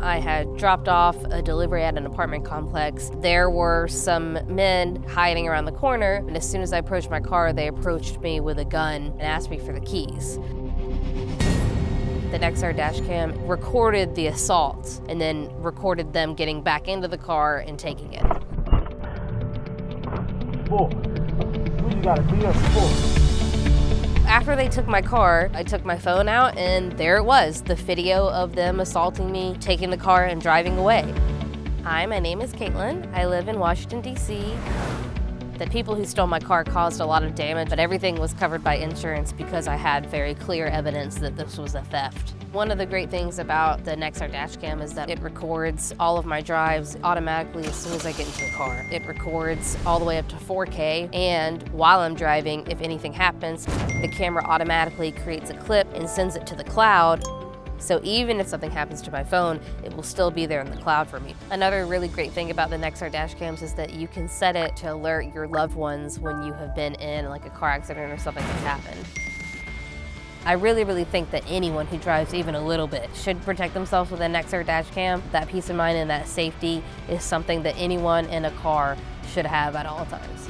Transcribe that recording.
I had dropped off a delivery at an apartment complex. There were some men hiding around the corner, and as soon as I approached my car, they approached me with a gun and asked me for the keys. The Nexar dash cam recorded the assault and then recorded them getting back into the car and taking it. You gotta be a fool. After they took my car, I took my phone out and there it was, the video of them assaulting me, taking the car and driving away. Hi, my name is Caitlin. I live in Washington, D.C. The people who stole my car caused a lot of damage, but everything was covered by insurance because I had very clear evidence that this was a theft. One of the great things about the Nexar dash cam is that it records all of my drives automatically as soon as I get into the car. It records all the way up to 4K, and while I'm driving, if anything happens, the camera automatically creates a clip and sends it to the cloud. So even if something happens to my phone, it will still be there in the cloud for me. Another really great thing about the Nexar dash cams is that you can set it to alert your loved ones when you have been in like a car accident or something has happened. I really think that anyone who drives even a little bit should protect themselves with a Nexar dash cam. That peace of mind and that safety is something that anyone in a car should have at all times.